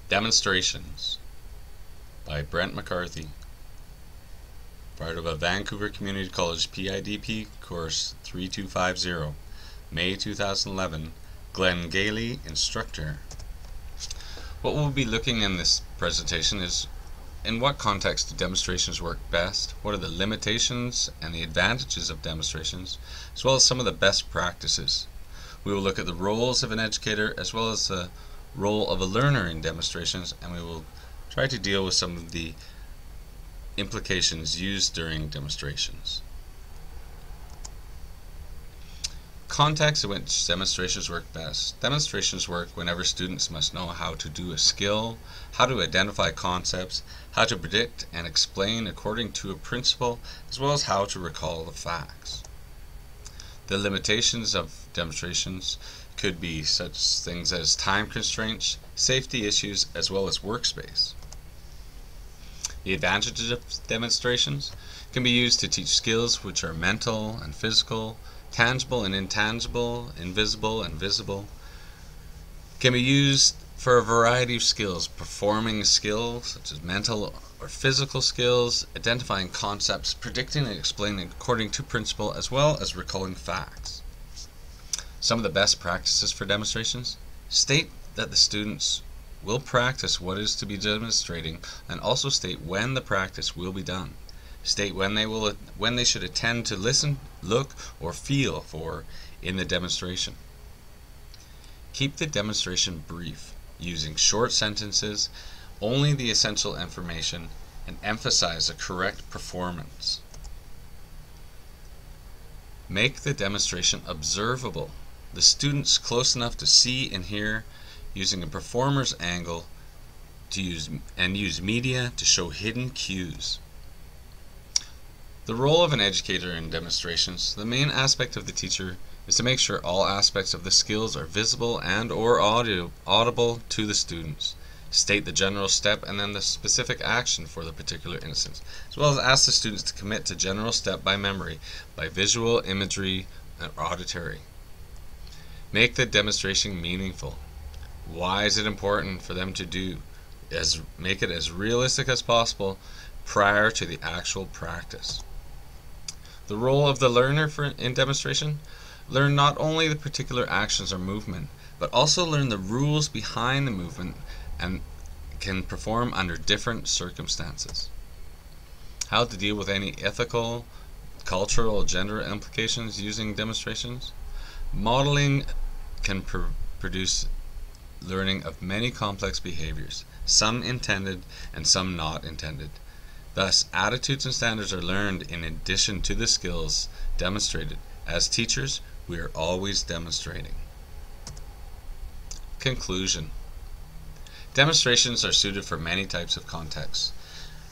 Demonstrations by Brent McCarthy, part of a Vancouver Community College PIDP course 3250, May 2011, Glenn Gailey, instructor. What we'll be looking in this presentation is in what context do demonstrations work best, what are the limitations and the advantages of demonstrations, as well as some of the best practices. We will look at the roles of an educator as well as the role of a learner in demonstrations, and we will try to deal with some of the implications used during demonstrations. Context in which demonstrations work best. Demonstrations work whenever students must know how to do a skill, how to identify concepts, how to predict and explain according to a principle, as well as how to recall the facts. The limitations of demonstrations could be such things as time constraints, safety issues, as well as workspace. The advantages of demonstrations can be used to teach skills which are mental and physical, tangible and intangible, invisible and visible. Can be used for a variety of skills, performing skills such as mental or physical skills, identifying concepts, predicting and explaining according to principle, as well as recalling facts. Some of the best practices for demonstrations: state that the students will practice what is to be demonstrating, and also state when the practice will be done. State when they should attend to listen, look, or feel for in the demonstration. Keep the demonstration brief, using short sentences, only the essential information, and emphasize the correct performance. Make the demonstration observable. The students close enough to see and hear, using a performer's angle to use media to show hidden cues. The role of an educator in demonstrations. The main aspect of the teacher is to make sure all aspects of the skills are visible and or audible to the students. State the general step and then the specific action for the particular instance, as well as ask the students to commit to general step by memory, by visual, imagery, and auditory. Make the demonstration meaningful. Why is it important for them to do? Make it as realistic as possible prior to the actual practice. The role of the learner in demonstration: learn not only the particular actions or movement, but also learn the rules behind the movement and can perform under different circumstances. How to deal with any ethical, cultural, gender implications using demonstrations. Modeling can produce learning of many complex behaviors, some intended and some not intended. Thus, attitudes and standards are learned in addition to the skills demonstrated. As teachers, we are always demonstrating. Conclusion. Demonstrations are suited for many types of contexts.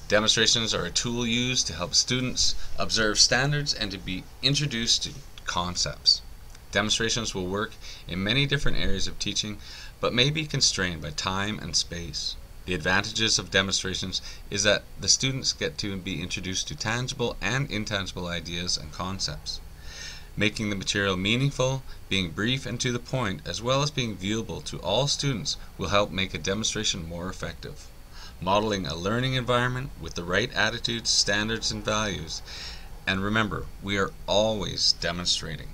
Demonstrations are a tool used to help students observe standards and to be introduced to concepts. Demonstrations will work in many different areas of teaching, but may be constrained by time and space. The advantages of demonstrations is that the students get to be introduced to tangible and intangible ideas and concepts. Making the material meaningful, being brief and to the point, as well as being viewable to all students will help make a demonstration more effective. Modeling a learning environment with the right attitudes, standards, and values. And remember, we are always demonstrating.